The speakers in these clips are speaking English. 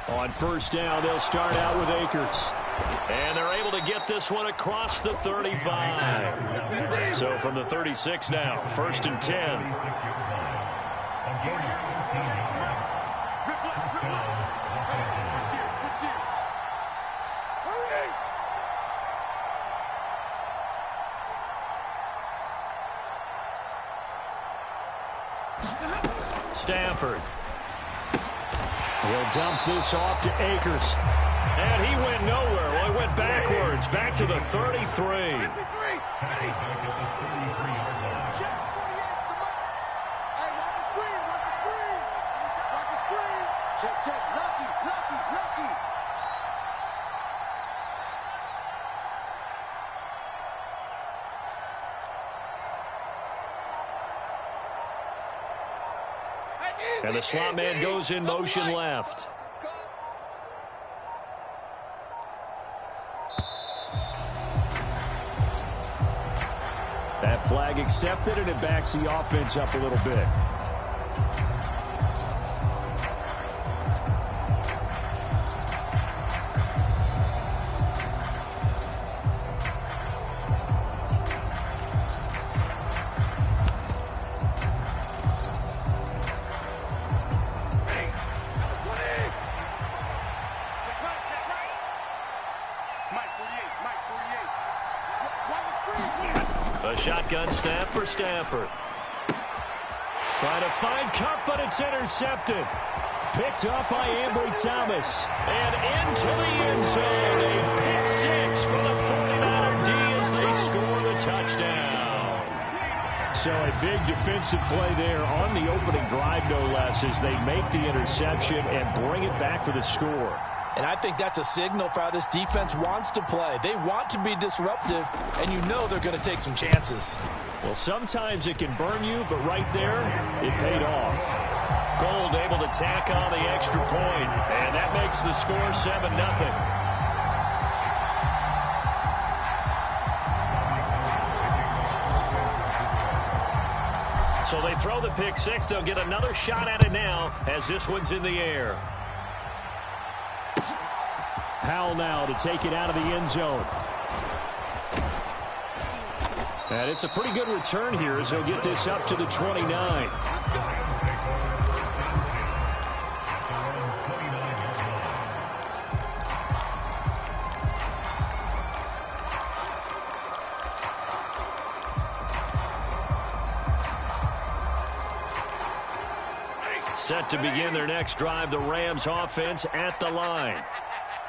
On first down, they'll start out with Akers. And they're able to get this one across the 35. So from the 36 now, 1st and 10. Stafford. He'll dump this off to Akers. And he went nowhere. Well, he went backwards, back to the 33. And the slot man goes in motion left. That flag accepted, and it backs the offense up a little bit. A shotgun snap for Stafford. Trying to find Cup, but it's intercepted. Picked up by Ambry Thomas. And into the end zone. A pick six for the 49er D as they score the touchdown. So a big defensive play there on the opening drive, no less, as they make the interception and bring it back for the score. And I think that's a signal for how this defense wants to play. They want to be disruptive, and you know they're going to take some chances. Well, sometimes it can burn you, but right there, it paid off. Gold able to tack on the extra point, and that makes the score 7-0. So they throw the pick six. They'll get another shot at it now as this one's in the air. Powell now to take it out of the end zone. And it's a pretty good return here as he'll get this up to the 29. Set to begin their next drive, the Rams offense at the line.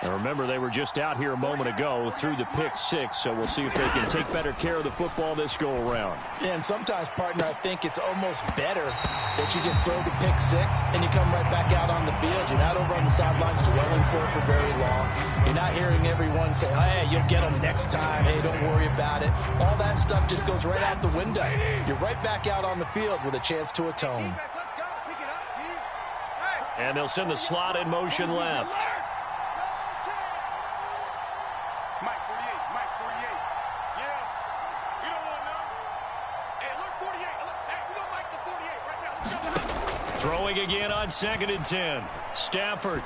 And remember, they were just out here a moment ago through the pick six, so we'll see if they can take better care of the football this go-around. Yeah, and sometimes, partner, I think it's almost better that you just throw the pick six and you come right back out on the field. You're not over on the sidelines dwelling for it for very long. You're not hearing everyone say, hey, you'll get them next time. Hey, don't worry about it. All that stuff just goes right out the window. You're right back out on the field with a chance to atone. And they'll send the slot in motion left. Throwing again on 2nd and 10. Stafford.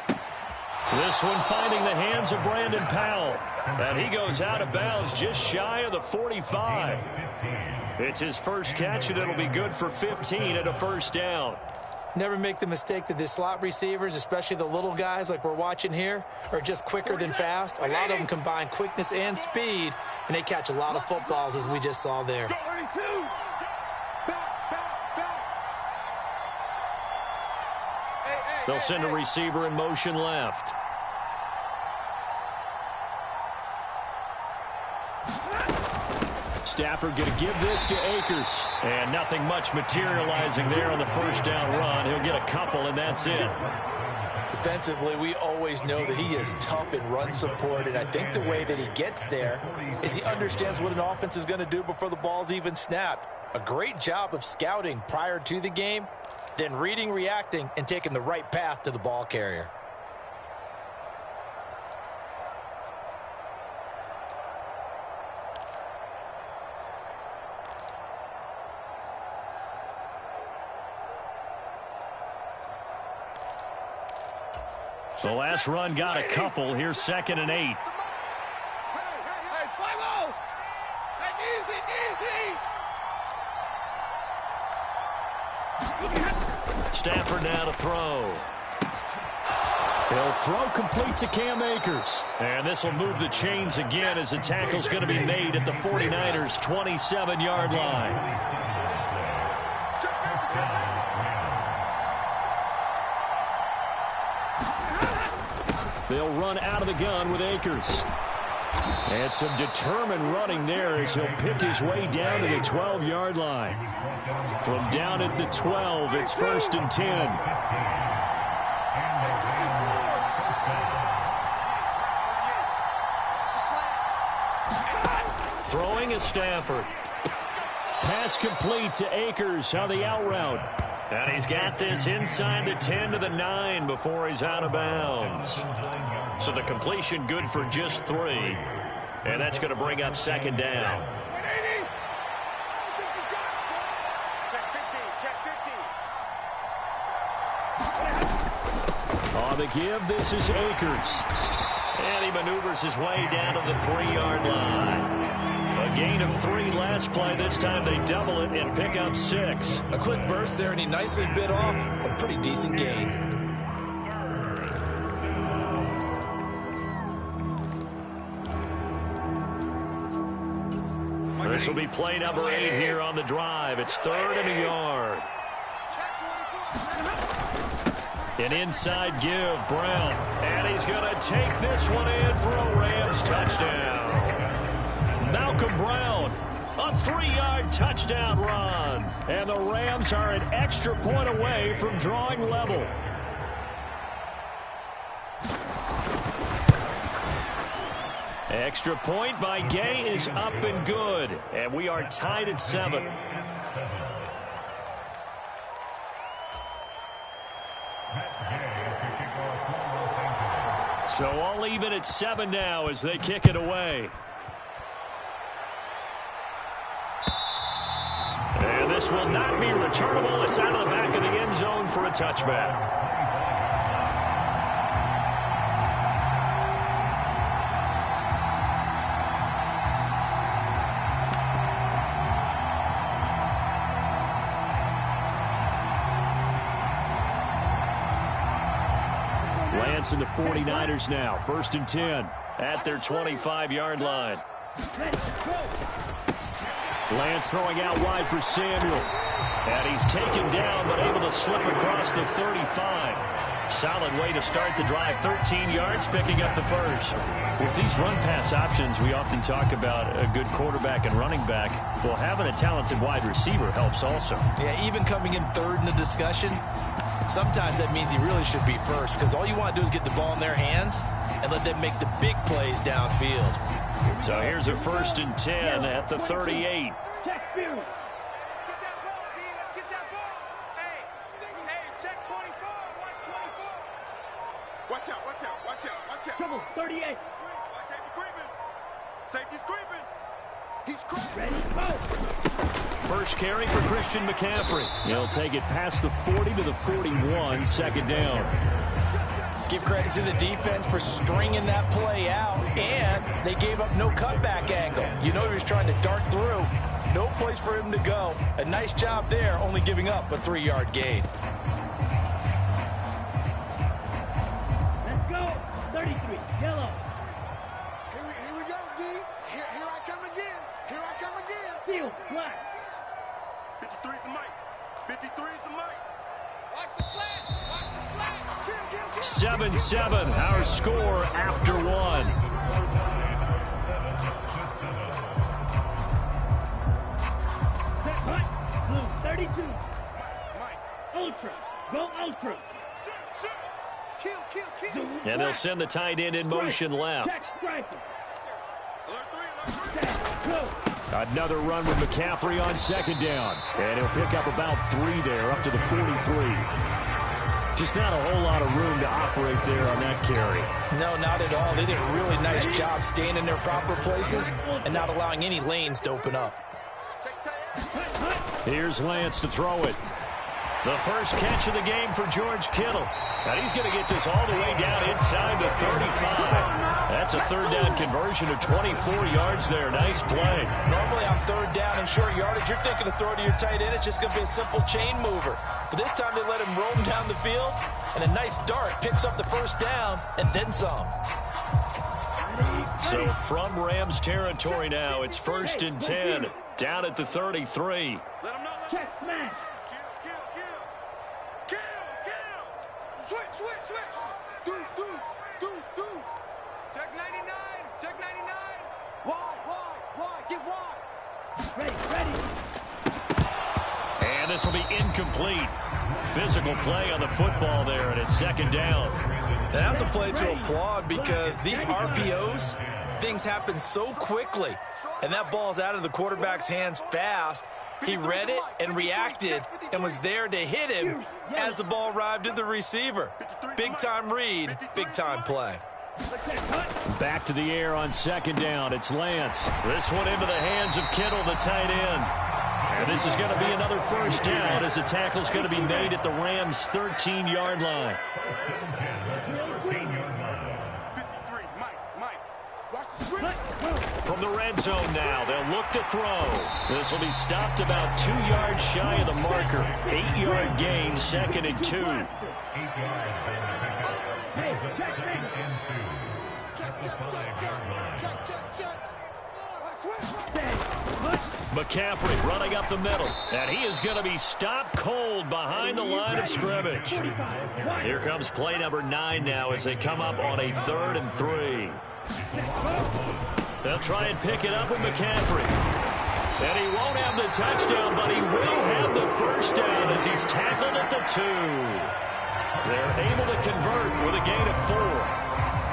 This one finding the hands of Brandon Powell. And he goes out of bounds just shy of the 45. It's his first catch, and it'll be good for 15 and a first down. Never make the mistake that the slot receivers, especially the little guys like we're watching here, are just quicker than fast. A lot of them combine quickness and speed, and they catch a lot of footballs, as we just saw there. They'll send a receiver in motion left. Stafford going to give this to Akers. And nothing much materializing there on the first down run. He'll get a couple, and that's it. Defensively, we always know that he is tough in run support, and I think the way that he gets there is he understands what an offense is going to do before the ball's even snapped. A great job of scouting prior to the game, then reading, reacting, and taking the right path to the ball carrier. The last run got a couple. Here's 2nd and 8. Stafford now to throw. He'll throw complete to Cam Akers. And this will move the chains again as the tackle's going to be made at the 49ers' 27-yard line. They'll run out of the gun with Akers. And some determined running there as he'll pick his way down to the 12-yard line. From down at the 12, it's 1st and 10. Throwing is Stafford. Pass complete to Akers on the out route. And he's got this inside the 10 to the 9 before he's out of bounds. So the completion good for just 3. And that's going to bring up 2nd down. On the give, this is Akers. And he maneuvers his way down to the 3-yard line. A gain of 3 last play. This time they double it and pick up 6. A quick burst there, and he nicely bit off a pretty decent gain. This will be play number 8 here on the drive. It's 3rd and a yard. An inside give, Brown. And he's going to take this one in for a Rams touchdown. Malcolm Brown, a 3-yard touchdown run. And the Rams are an extra point away from drawing level. Extra point by Gay is up and good. And we are tied at 7. So all even at 7 now as they kick it away. And this will not be returnable. It's out of the back of the end zone for a touchback. Lance and the 49ers now. 1st and 10 at their 25-yard line. Lance throwing out wide for Samuel. And he's taken down but able to slip across the 35. Solid way to start the drive. 13 yards, picking up the first. With these run-pass options, we often talk about a good quarterback and running back. Well, having a talented wide receiver helps also. Yeah, even coming in 3rd in the discussion, sometimes that means he really should be first, because all you want to do is get the ball in their hands and let them make the big plays downfield. So here's a 1st and 10 at the 38. Check field. Let's get that ball, D. Let's get that ball. Hey, check 24. Watch 24. Watch out, watch out, watch out, watch out. Trouble, 38. Watch safety creeping. Safety's creeping. He's creeping. Ready, go. First carry for Christian McCaffrey. He'll take it past the 40 to the 41, 2nd down. Give credit to the defense for stringing that play out, and they gave up no cutback angle. You know he was trying to dart through. No place for him to go. A nice job there, only giving up a 3-yard gain. Let's go. 33, yellow. Here we go, D. Here I come again. Here I come again. Field, black. 53 is the mic. 53 is the mic. Watch the slant. Watch the slant. 7-7, our score after 1. Set, hut. Blue, 32. Mike. Ultra. Go ultra. Kill. And they'll send the tight end in motion left. Check, striker. Alert 3. Go. Another run with McCaffrey on 2nd down. And he'll pick up about 3 there, up to the 43. Just not a whole lot of room to operate there on that carry. No, not at all. They did a really nice job staying in their proper places and not allowing any lanes to open up. Here's Lance to throw it. The first catch of the game for George Kittle. And he's going to get this all the way down inside the 35. That's a third down conversion of 24 yards there. Nice play. Normally on third down and short yardage, you're thinking of throwing to your tight end. It's just going to be a simple chain mover. But this time they let him roam down the field, and a nice dart picks up the first down and then some. So from Rams territory now, it's 1st and 10. Down at the 33. Let him know. Check, smash. Kill. Switch. Deuce. Check 99. Wide. Get wide. Ready. And this will be incomplete. Physical play on the football there, and it's 2nd down. That's a play to applaud because these RPOs, things happen so quickly. And that ball's out of the quarterback's hands fast. He read it and reacted and was there to hit him as the ball arrived to the receiver. Big-time read, big-time play. Back to the air on 2nd down. It's Lance. This one into the hands of Kittle, the tight end. And this is going to be another 1st down as the tackle's going to be made at the Rams' 13-yard line. 53, Mike. Watch the switch. From the red zone now, they'll look to throw. This will be stopped about 2 yards shy of the marker. 8-yard gain, 2nd and 2. McCaffrey running up the middle, and he is going to be stopped cold behind the line of scrimmage. Here comes play number 9 now as they come up on a 3rd and 3. They'll try and pick it up with McCaffrey. And he won't have the touchdown, but he will have the 1st down as he's tackled at the 2. They're able to convert with a gain of 4.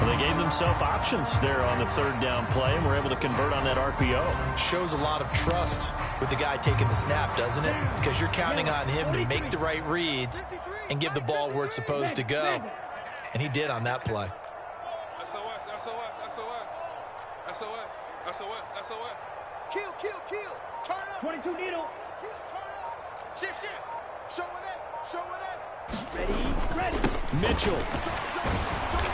Well, they gave themselves options there on the 3rd down play, and were able to convert on that RPO. Shows a lot of trust with the guy taking the snap, doesn't it? Because you're counting on him to make the right reads and give the ball where it's supposed to go. And he did on that play. SOS. Kill. Turn up. 22 needle. Kill, turn up. Shift. Show it. Ready. Mitchell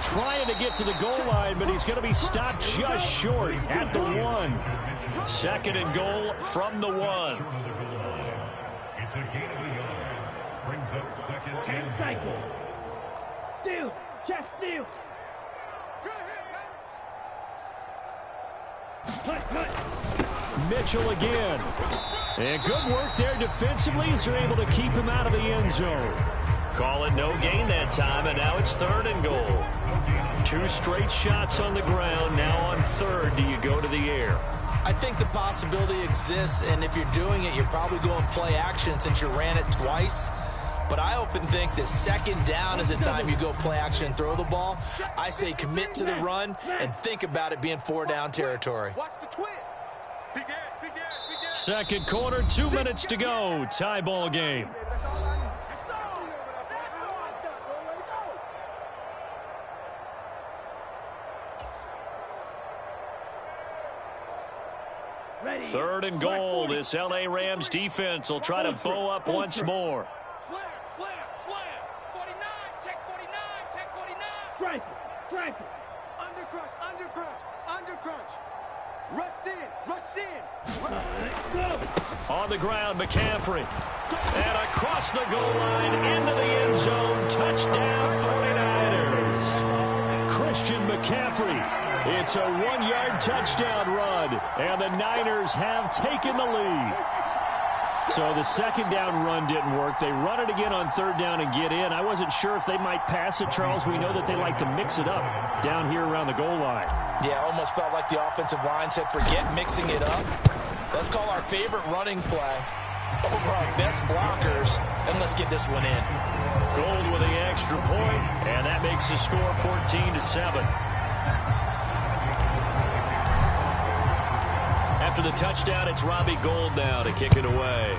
trying to get to the goal line, but he's going to be stopped just short at the 1. 2nd and goal from the 1. It's a gain of a yard. Brings up 2nd and Cycle. Steal. Check steal. Good hit, Mitchell again. And good work there defensively as they're able to keep him out of the end zone. Call it no gain that time, and now it's 3rd and goal. 2 straight shots on the ground. Now on 3rd, do you go to the air? I think the possibility exists, and if you're doing it, you're probably going play action since you ran it twice. But I often think that 2nd down is the time you go play action and throw the ball. I say commit to the run and think about it being 4-down territory. Watch the twist. Begin. 2nd quarter, 2 minutes to go. Tie ball game. Ready. 3rd and goal. This L.A. Rams defense will try to bow up once more. Slam. 49. Check 49. Strike it. Undercrunch. Rush in. Go. On the ground, McCaffrey. And across the goal line into the end zone. Touchdown, 49ers. Christian McCaffrey. It's a 1-yard touchdown run, and the Niners have taken the lead. So the 2nd down run didn't work. They run it again on 3rd down and get in. I wasn't sure if they might pass it, Charles. We know that they like to mix it up down here around the goal line. Yeah, almost felt like the offensive line said, forget mixing it up. Let's call our favorite running play over our best blockers, and let's get this one in. Gold with the extra point, and that makes the score 14-7. After the touchdown, it's Robbie Gould now to kick it away.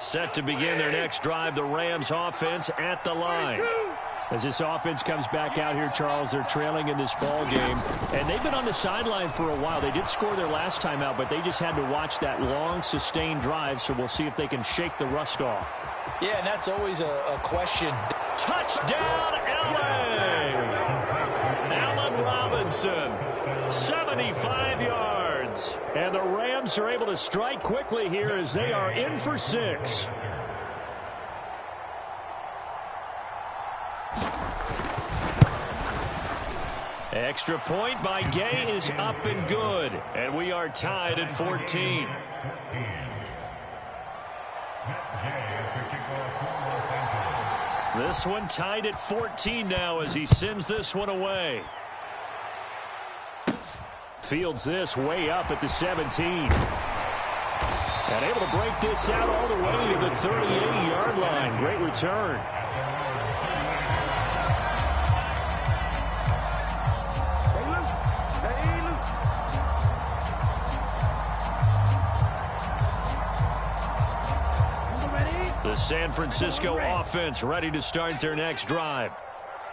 Set to begin their next drive, the Rams offense at the line. As this offense comes back out here, Charles, they're trailing in this ball game. And they've been on the sideline for a while. They did score their last time out, but they just had to watch that long, sustained drive, so we'll see if they can shake the rust off. Yeah, and that's always a question. Touchdown, L.A.! Allen Robinson, 75 yards. And the Rams are able to strike quickly here as they are in for 6. Extra point by Gay is up and good. And we are tied at 14. This one tied at 14 now as he sends this one away. Fields this way up at the 17. And able to break this out all the way to the 38-yard line. Great return. The San Francisco offense ready to start their next drive.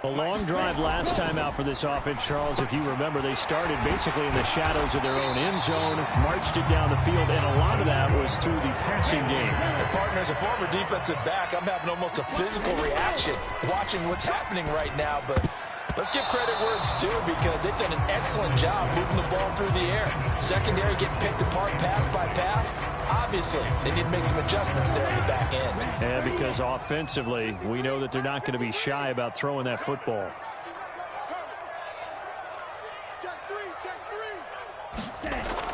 A long drive last time out for this offense, Charles. If you remember, they started basically in the shadows of their own end zone, marched it down the field, and a lot of that was through the passing game. And partner, as a former defensive back, I'm having almost a physical reaction watching what's happening right now. But let's give credit where it's due because they've done an excellent job moving the ball through the air. Secondary getting picked apart pass by pass. Obviously, they need to make some adjustments there in the back end. And because offensively, we know that they're not going to be shy about throwing that football.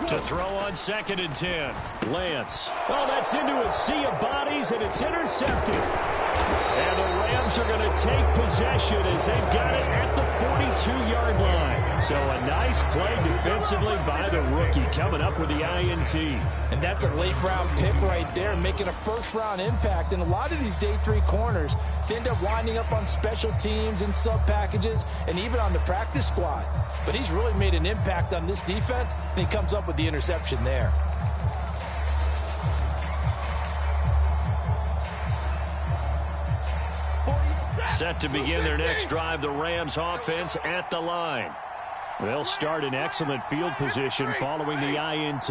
To throw on 2nd and 10. Lance. Oh, that's into a sea of bodies, and it's intercepted. And the Rams are going to take possession as they've got it at the 42-yard line. So a nice play defensively by the rookie coming up with the INT. And that's a late-round pick right there, making a first-round impact. And a lot of these day 3 corners, they end up winding up on special teams and sub-packages and even on the practice squad. But he's really made an impact on this defense, and he comes up with the interception there. Set to begin their next drive, the Rams offense at the line. They'll start in excellent field position following the INT.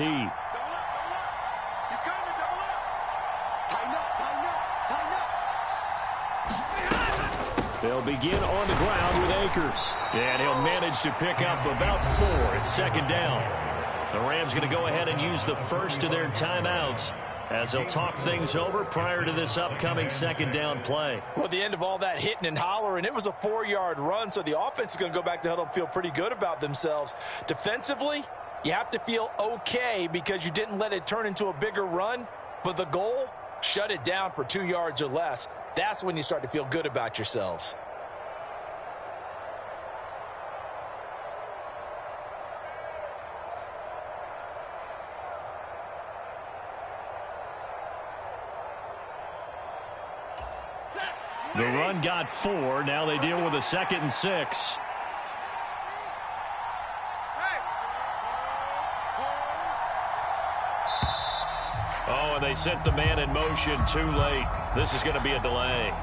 They'll begin on the ground with Akers. And he'll manage to pick up about 4 at 2nd down. The Rams going to go ahead and use the first of their timeouts as they'll talk things over prior to this upcoming 2nd down play. Well, at the end of all that hitting and hollering, it was a 4-yard run, so the offense is going to go back to huddle and feel pretty good about themselves. Defensively, you have to feel okay because you didn't let it turn into a bigger run, but the goal, shut it down for 2 yards or less. That's when you start to feel good about yourselves. The run got 4. Now they deal with a 2nd and 6. Oh, and they sent the man in motion too late. This is going to be a delay.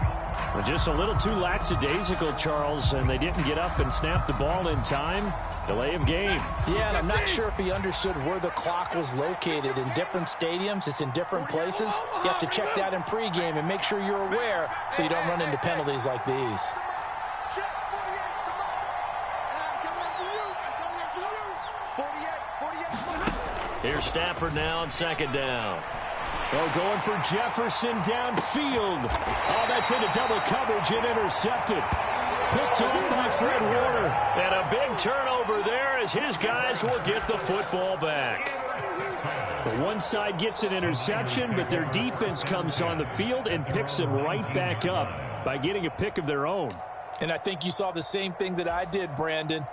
Well, just a little too lackadaisical, Charles, and they didn't get up and snap the ball in time. Delay of game. Yeah, and I'm not sure if he understood where the clock was located. In different stadiums, it's in different places. You have to check that in pregame and make sure you're aware so you don't run into penalties like these. Here's Stafford now on 2nd down. Oh, going for Jefferson downfield. Oh, that's into double coverage and intercepted. Picked off by Fred Warner. And a big turnover there as his guys will get the football back. The one side gets an interception, but their defense comes on the field and picks them right back up by getting a pick of their own. And I think you saw the same thing that I did, Brandon.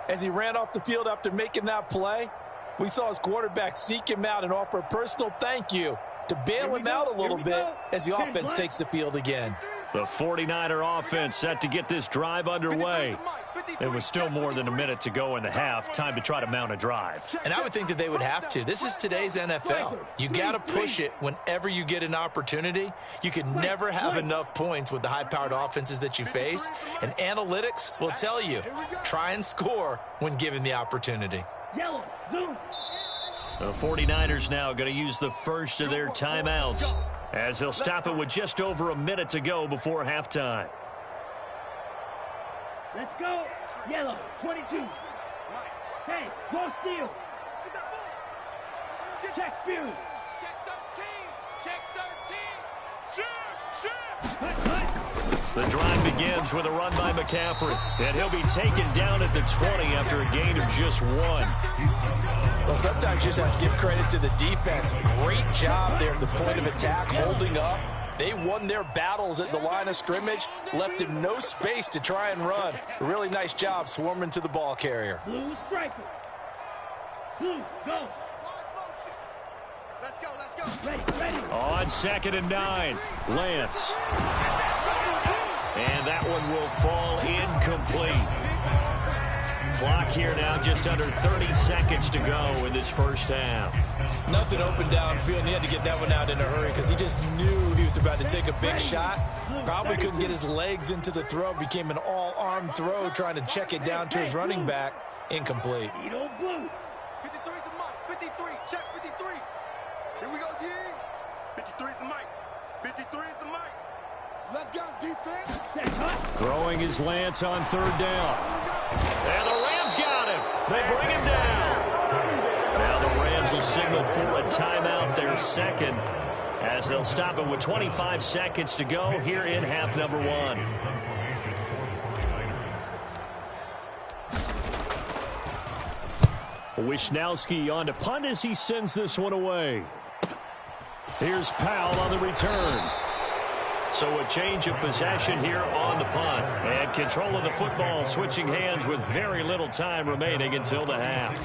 As he ran off the field after making that play, we saw his quarterback seek him out and offer a personal thank you to bail him out a little bit as the offense takes the field again. The 49er offense set to get this drive underway. There was still more than a minute to go in the half. Time to try to mount a drive. And I would think that they would have to. This is today's NFL. You got to push it whenever you get an opportunity. You can never have enough points with the high-powered offenses that you face. And analytics will tell you, try and score when given the opportunity. The 49ers now going to use the first of their timeouts as they'll stop it with just over a minute to go before halftime. Let's go. Yellow, 22. Hey, go steal. Get that ball. Check field. Check 13. Check 13. Shoot. The drive begins with a run by McCaffrey, and he'll be taken down at the 20 after a gain of just 1. Well, sometimes you just have to give credit to the defense. Great job there at the point of attack, holding up. They won their battles at the line of scrimmage, left him no space to try and run. A really nice job swarming to the ball carrier. Blue striker. Blue, go. Let's go, let's go. Ready. On 2nd and 9, Lance. And that one will fall incomplete. Clock here now, just under 30 seconds to go in this first half. Nothing open downfield, and he had to get that one out in a hurry because he just knew he was about to take a big shot. Probably couldn't get his legs into the throw. Became an all-arm throw, trying to check it down to his running back. Incomplete. 53 is the mic. 53, check 53. Here we go, D. 53 is the mic. 53 is the mic. Let's go, defense. Throwing his Lance on 3rd down. And the Rams got him. They bring him down. Now the Rams will signal for a timeout, their second, as they'll stop it with 25 seconds to go here in half number 1. Wisnowski on to punt as he sends this one away. Here's Powell on the return. So a change of possession here on the punt. And control of the football switching hands with very little time remaining until the half.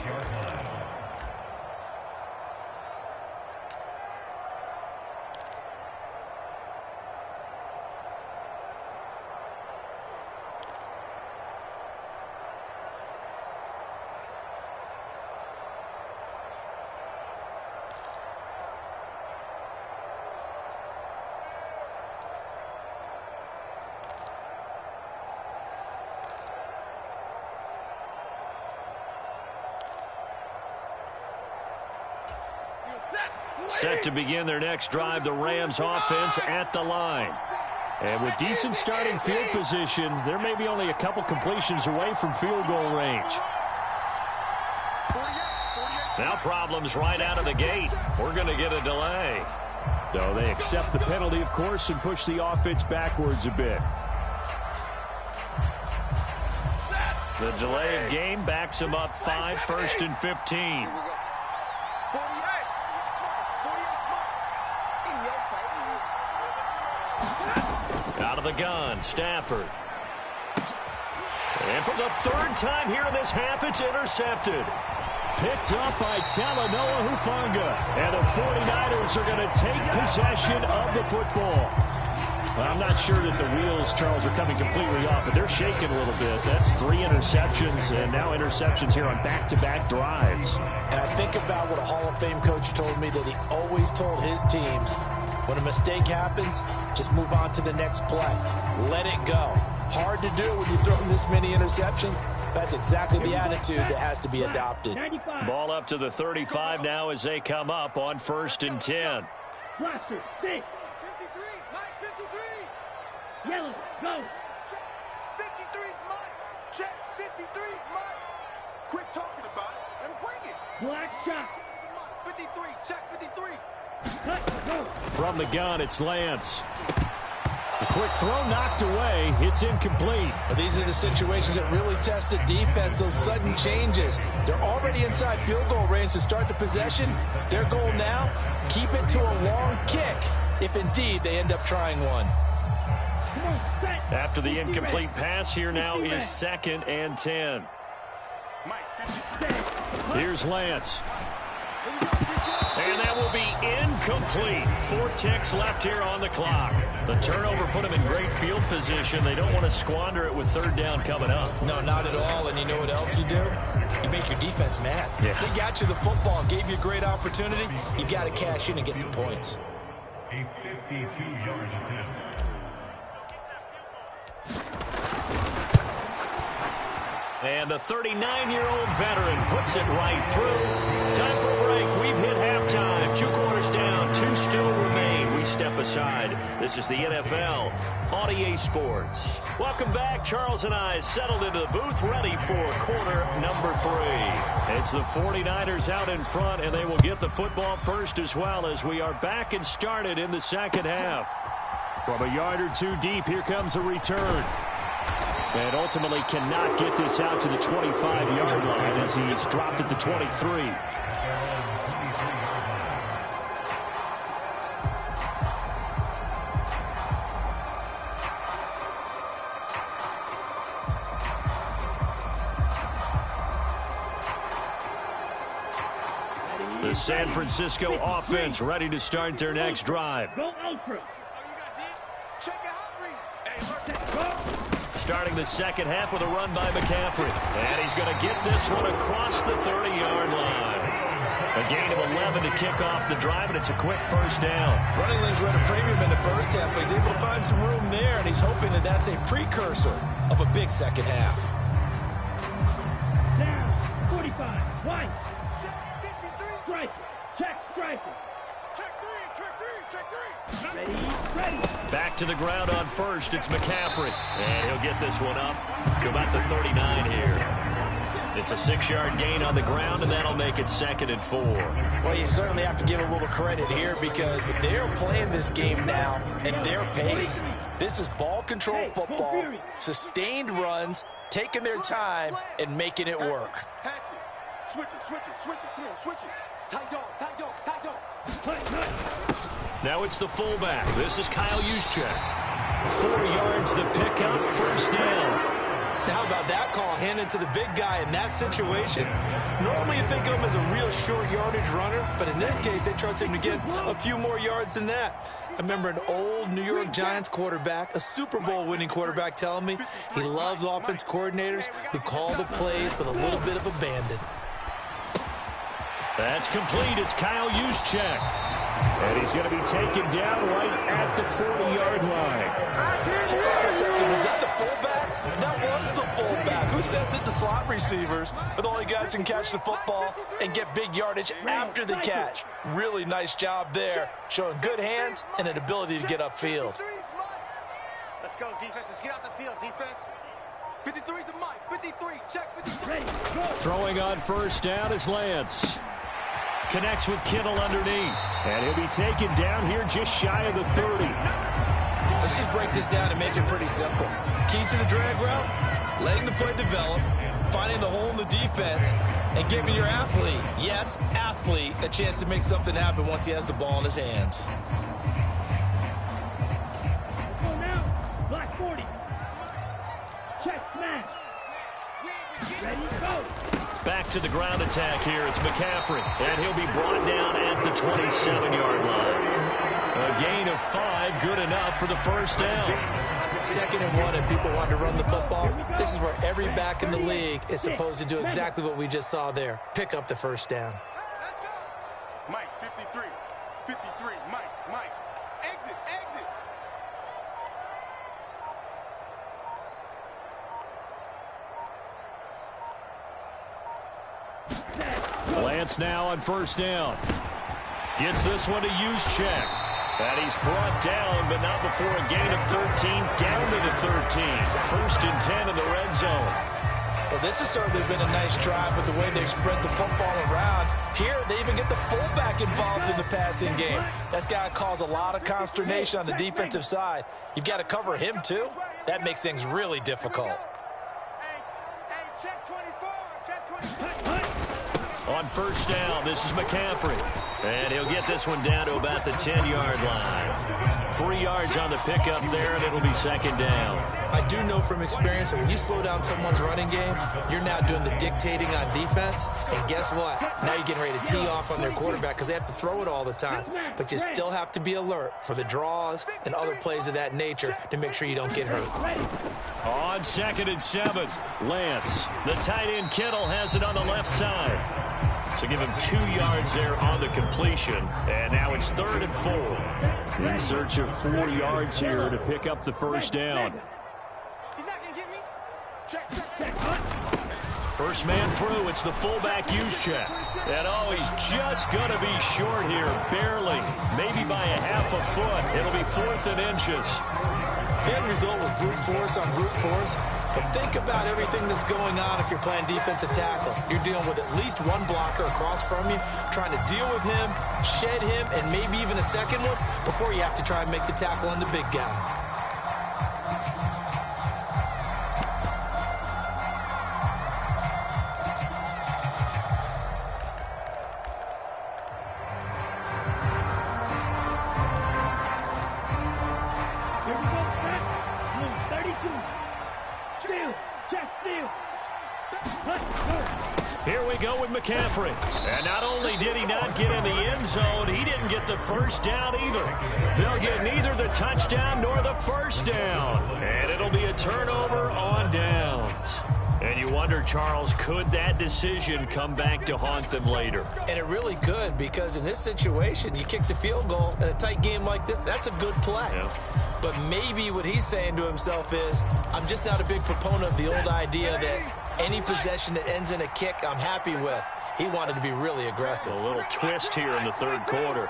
Set to begin their next drive, the Rams offense at the line. And with decent starting field position, there may be only a couple completions away from field goal range. Now problems right out of the gate. We're going to get a delay. So they accept the penalty, of course, and push the offense backwards a bit. The delay of game backs him up 5, 1st and 15. Out of the gun, Stafford. And for the 3rd time here in this half, it's intercepted. Picked up by Talanoa Hufanga. And the 49ers are going to take possession of the football. I'm not sure that the wheels, Charles, are coming completely off, but they're shaking a little bit. That's 3 interceptions, and now interceptions here on back-to-back drives. And I think about what a Hall of Fame coach told me, that he always told his teams, when a mistake happens, just move on to the next play. Let it go. Hard to do when you're throwing this many interceptions. That's exactly the attitude that has to be adopted. Ball up to the 35 now as they come up on 1st and 10. Blaster, 6. 53, Mike, 53. Yellow, go. Check 53's Mike. Check 53's Mike. Quit talking about it and bring it. Black shot. 53, check 53. Cut, go. From the gun, it's Lance. The quick throw knocked away. It's incomplete. Well, these are the situations that really test the defense, those sudden changes. They're already inside field goal range to start the possession. Their goal now, keep it to a long kick, if indeed they end up trying one. After the incomplete pass, here now is 2nd and 10. Here's Lance. And that will be incomplete. 4 ticks left here on the clock. The turnover put them in great field position. They don't want to squander it with 3rd down coming up. No, not at all. And you know what else you do? You make your defense mad. Yeah. They got you the football, gave you a great opportunity. You got to cash in and get some points. A 52-yard attempt. And the 39-year-old veteran puts it right through. Time for a break. We've hit halftime. 2 quarters down. 2 still remain. We step aside. This is the NFL on EA Sports. Welcome back. Charles and I settled into the booth, ready for quarter number 3. It's the 49ers out in front, and they will get the football first as well as we are back and started in the second half. From a yard or 2 deep, here comes a return. And ultimately cannot get this out to the 25-yard line as he's dropped at the 23. The San Francisco offense ready to start their next drive. Go ultra. Check the hot read. Starting the second half with a run by McCaffrey. And he's going to get this one across the 30-yard line. A gain of 11 to kick off the drive, and it's a quick first down. Running lanes run a premium in the first half, but he's able to find some room there, and he's hoping that that's a precursor of a big second half. Down. 45. White. Check 53. Striker. Check striker. Check 3. Check 3. Check 3. Ready. Back to the ground on first. It's McCaffrey. And he'll get this one up to about the 39 here. It's a 6-yard gain on the ground, and that'll make it 2nd and 4. Well, you certainly have to give a little credit here because they're playing this game now at their pace. This is ball control football, sustained runs, taking their time, and making it work. Hatch it. Switch it. Switch it. Switch it. Come on. Switch it. Tight dog. Tight dog. Tight dog. Now it's the fullback. This is Kyle Juszczyk. 4 yards the pickup, first down. How about that call handed to the big guy in that situation? Normally you think of him as a real short yardage runner, but in this case they trust him to get a few more yards than that. I remember an old New York Giants quarterback, a Super Bowl winning quarterback, telling me he loves offense coordinators who call the plays with a little bit of abandon. That's complete. It's Kyle Juszczyk. And he's going to be taken down right at the 40-yard line. Was that the fullback? That was the fullback. Who says it? The slot receivers. But the only guys can catch the football and get big yardage after the catch. Really nice job there, showing good hands and an ability to get upfield. Let's go, defense. Let's get out the field, defense. 53's the mic. 53. Check 53. Ready. Go. Throwing on first down is Lance. Connects with Kittle underneath. And he'll be taken down here just shy of the 30. Let's just break this down and make it pretty simple. Key to the drag route, letting the play develop, finding the hole in the defense, and giving your athlete, yes, athlete, a chance to make something happen once he has the ball in his hands. Go now. Block 40. Check smash. Ready. Go. Back to the ground attack here. It's McCaffrey. And he'll be brought down at the 27-yard line. A gain of 5, good enough for the first down. 2nd and 1, and people want to run the football. This is where every back in the league is supposed to do exactly what we just saw there. Pick up the first down. Let's go. Mike, 53. 53. Mike. Exit. Lance now on first down. Gets this one to Juszczyk. And he's brought down, but not before a gain of 13, down to the 13. 1st and 10 in the red zone. Well, this has certainly been a nice drive with the way they've spread the football around. Here, they even get the fullback involved in the passing game. That's got to cause a lot of consternation on the defensive side. You've got to cover him, too. That makes things really difficult. Hey, check 24. Check 24. On first down, this is McCaffrey. And he'll get this one down to about the 10-yard line. 3 yards on the pickup there, and it'll be second down. I do know from experience that when you slow down someone's running game, you're now doing the dictating on defense. And guess what? Now you're getting ready to tee off on their quarterback because they have to throw it all the time. But you still have to be alert for the draws and other plays of that nature to make sure you don't get hurt. On 2nd and 7, Lance. The tight end Kittle has it on the left side. So give him 2 yards there on the completion. And now it's 3rd and 4. In search of 4 yards here to pick up the first down. He's not going to get me. Check, check, check. First man through, it's the fullback use check. And oh, he's just going to be short here, barely. Maybe by a half a foot. It'll be 4th and inches. The end result was brute force on brute force. But think about everything that's going on if you're playing defensive tackle. You're dealing with at least one blocker across from you, trying to deal with him, shed him, and maybe even a second one before you have to try and make the tackle on the big guy. Here we go with McCaffrey. And not only did he not get in the end zone, he didn't get the first down either. They'll get neither the touchdown nor the first down. And it'll be a turnover on downs. And you wonder, Charles, could that decision come back to haunt them later? And it really could, because in this situation, you kick the field goal in a tight game like this, that's a good play. Yeah. But maybe what he's saying to himself is, I'm just not a big proponent of the old idea that any possession that ends in a kick I'm happy with. He wanted to be really aggressive. A little twist here in the third quarter.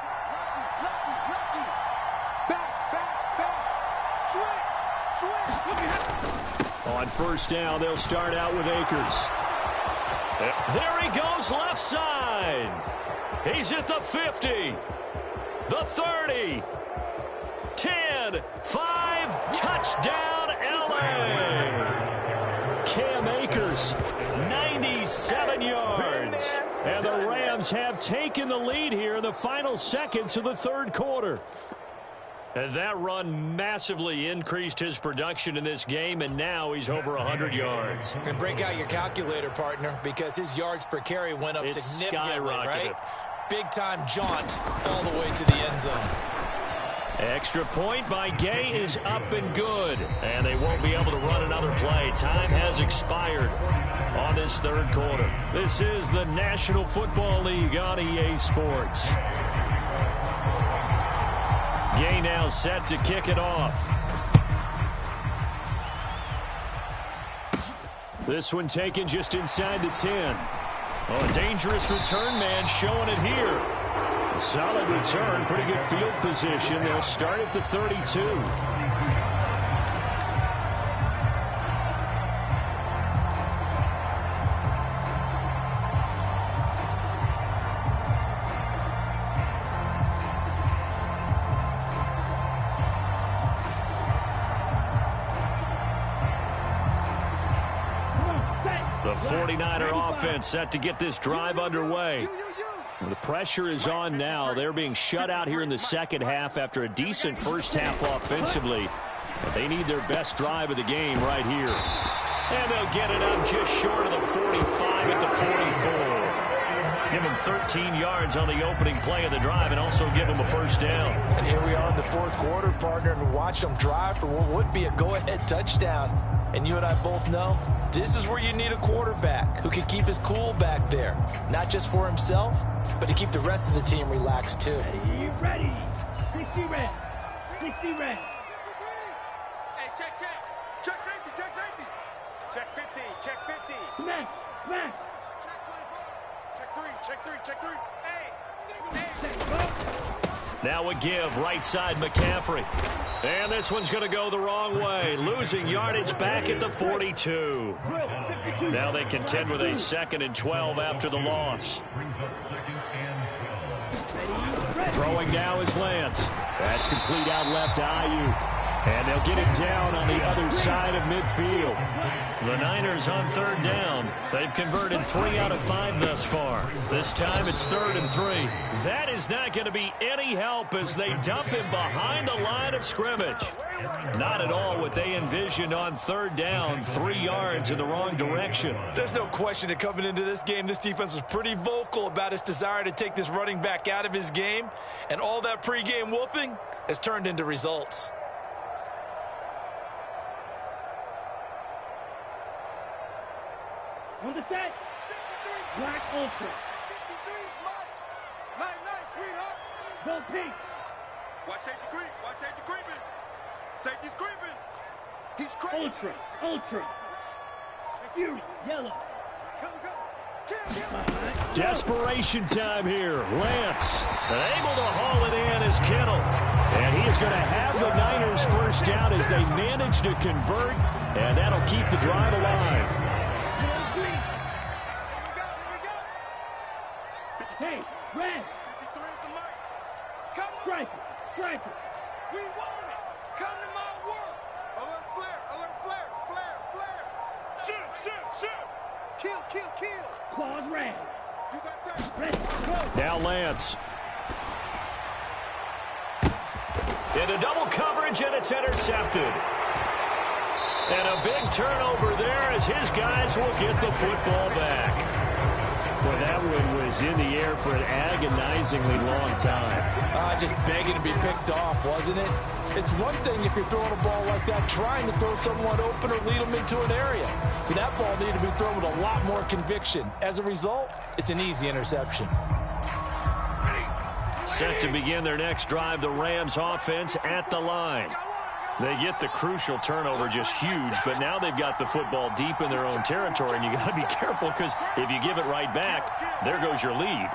On first down, they'll start out with Akers. There he goes left side. He's at the 50, the 30, 10, 5, touchdown LA. Cam Akers, 97 yards. And the Rams have taken the lead here in the final seconds of the third quarter. And that run massively increased his production in this game, and now he's over 100 yards. And break out your calculator, partner, because his yards per carry went up significantly, right? Big-time jaunt all the way to the end zone. Extra point by Gay is up and good. And they won't be able to run another play. Time has expired on this third quarter. This is the National Football League on EA Sports. Gay now set to kick it off. This one taken just inside the 10. Oh, a dangerous return man showing it here. A solid return, pretty good field position. They'll start at the 32. The 49er offense set to get this drive underway. The pressure is on now. They're being shut out here in the second half after a decent first half offensively. But they need their best drive of the game right here. And they'll get it up just short of the 45 at the 44. Give them 13 yards on the opening play of the drive and also give them a first down. And here we are in the fourth quarter, partner, and watch them drive for what would be a go-ahead touchdown. And you and I both know this is where you need a quarterback who can keep his cool back there. Not just for himself, but to keep the rest of the team relaxed too. Ready. 60 red. 60 red. Hey, check, check. Check safety, check safety. Check 50, check 50. Smash, smash. Check 24. Check 3, check 3, check 3. Hey. Now a give, right side McCaffrey. And this one's going to go the wrong way. Losing yardage back at the 42. Now they contend with a 2nd and 12 after the loss. Throwing now is Lance. That's complete out left to Ayuk. And they'll get him down on the other side of midfield. The Niners on third down. They've converted 3 out of 5 thus far. This time it's 3rd and 3. That is not going to be any help as they dump him behind the line of scrimmage. Not at all what they envisioned on third down, 3 yards in the wrong direction. There's no question that coming into this game, this defense was pretty vocal about its desire to take this running back out of his game, and all that pregame wolfing has turned into results. On the set. Black Ultra. 53 Mike. Night, sweetheart. Go pink. Watch safety creep. Watch safety creeping. Safety's creeping. He's creeping. Ultra. Fury. Yellow. Come. Kill. Desperation time here. Lance able to haul it in as Kittle. And he is going to have the Niners first down as they manage to convert, and that'll keep the drive alive. Hey, red. 53 is the mic. Come on. Strike it. We want it. Come to my work. Alert flare. Shoot. Kill. Claws red. You got time. Red. Go. Now Lance. Into double coverage, and it's intercepted. And a big turnover there as his guys will get the football back. Well, that one was in the air for an agonizingly long time. Just begging to be picked off, wasn't it? It's one thing if you're throwing a ball like that, trying to throw someone open or lead them into an area. But that ball needed to be thrown with a lot more conviction. As a result, it's an easy interception. Set to begin their next drive, the Rams offense at the line. They get the crucial turnover, just huge, but now they've got the football deep in their own territory, and you got to be careful because if you give it right back, there goes your lead.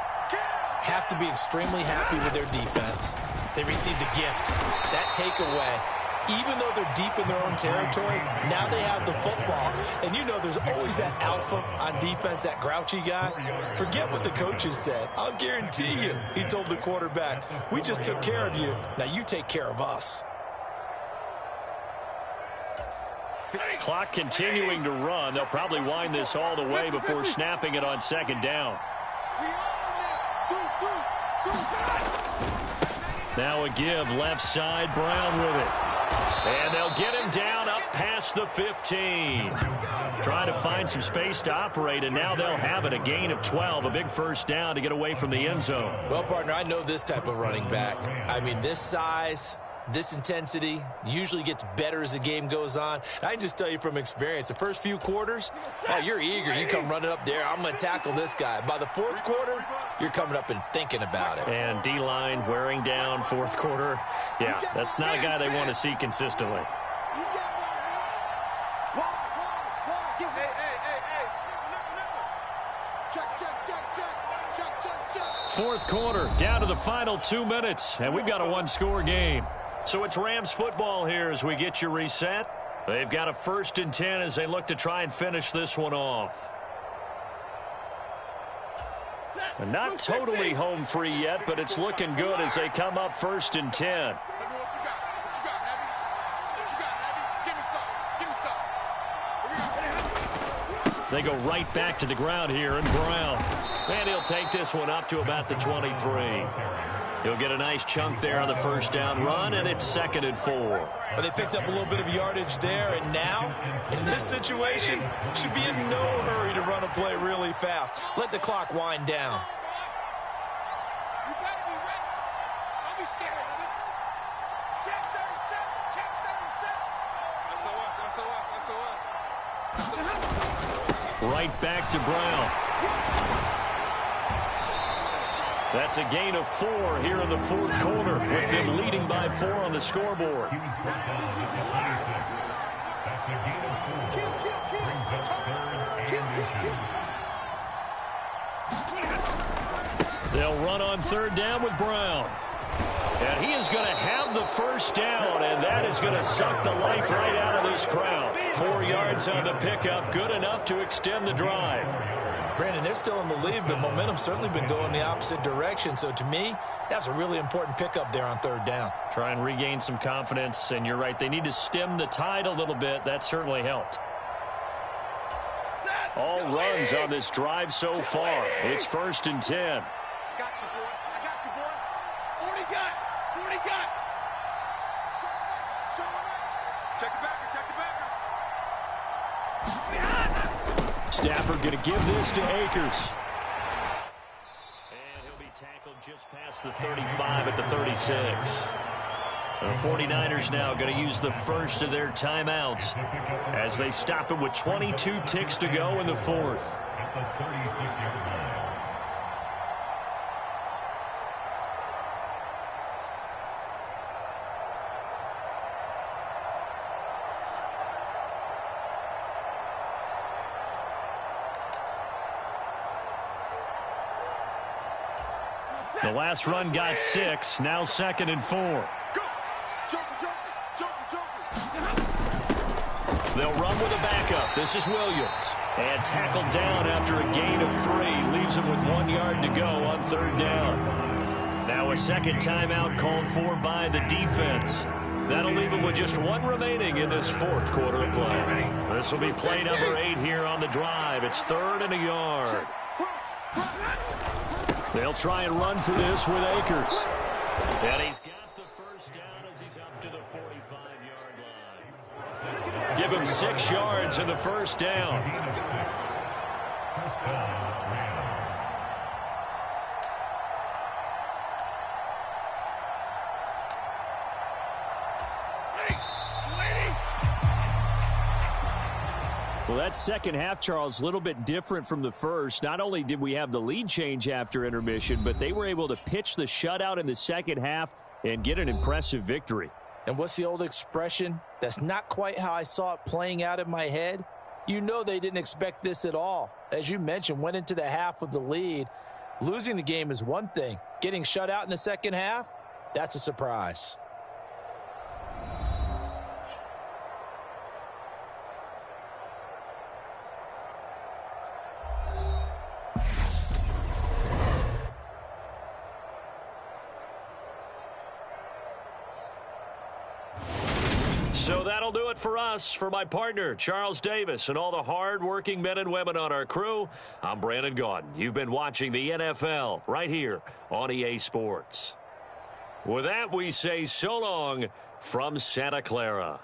Have to be extremely happy with their defense. They received a gift. That takeaway, even though they're deep in their own territory, now they have the football. And you know there's always that alpha on defense, that grouchy guy. Forget what the coaches said. I'll guarantee you, he told the quarterback, we just took care of you. Now you take care of us. Clock continuing to run. They'll probably wind this all the way before snapping it on second down. Now a give left side, Brown with it. And they'll get him down up past the 15. Trying to find some space to operate, and now they'll have it. A gain of 12, a big first down to get away from the end zone. Well, partner, I know this type of running back. I mean, this size, this intensity usually gets better as the game goes on. I can just tell you from experience, the first few quarters, oh, you're eager. You come running up there, I'm going to tackle this guy. By the fourth quarter, you're coming up and thinking about it. And D-line wearing down fourth quarter. Yeah, that's not a guy they want to see consistently. Fourth quarter, down to the final 2 minutes, and we've got a one-score game. So it's Rams football here as we get you reset. They've got a 1st and 10 as they look to try and finish this one off. And not totally home free yet, but it's looking good as they come up 1st and 10. They go right back to the ground here, and Brown. And he'll take this one up to about the 23. He'll get a nice chunk there on the first down run, and it's 2nd and 4. But they picked up a little bit of yardage there, and now, in this situation, should be in no hurry to run a play really fast. Let the clock wind down. You better be ready. Don't be scared of it. Check 37. SOS. Right back to Brown. That's a gain of 4 here in the fourth quarter, with them leading by 4 on the scoreboard. They'll run on 3rd down with Brown. And he is going to have the first down, and that is going to suck the life right out of this crowd. 4 yards on the pickup, good enough to extend the drive. Brandon, they're still in the lead, but momentum's certainly been going the opposite direction. So to me, that's a really important pickup there on third down. Try and regain some confidence, and you're right. They need to stem the tide a little bit. That certainly helped. All runs on this drive so far. It's 1st and 10. I got you, boy. I got you, boy. 40 got. 40 got. Show him up. Check the backer. Check the backer. Stafford going to give this to Akers. And he'll be tackled just past the 35 at the 36. The 49ers now going to use the first of their timeouts as they stop him with 22 ticks to go in the fourth. At the 36-yard line. The last run got 6. Now 2nd and 4. They'll run with a backup. This is Williams. And tackled down after a gain of 3. Leaves him with 1 yard to go on 3rd down. Now a second timeout called for by the defense. That'll leave him with just 1 remaining in this 4th quarter of play. This will be play number 8 here on the drive. It's 3rd and a yard. They'll try and run for this with Akers. And he's got the first down as he's up to the 45-yard line. Give him 6 yards in the first down. First down, Rams. Well, that second half, Charles, a little bit different from the first. Not only did we have the lead change after intermission, but they were able to pitch the shutout in the second half and get an impressive victory. And what's the old expression? That's not quite how I saw it playing out in my head. You know they didn't expect this at all. As you mentioned, went into the half with the lead. Losing the game is one thing. Getting shut out in the second half, that's a surprise. So that'll do it for us. For my partner, Charles Davis, and all the hard-working men and women on our crew, I'm Brandon Gaudin. You've been watching the NFL right here on EA Sports. With that, we say so long from Santa Clara.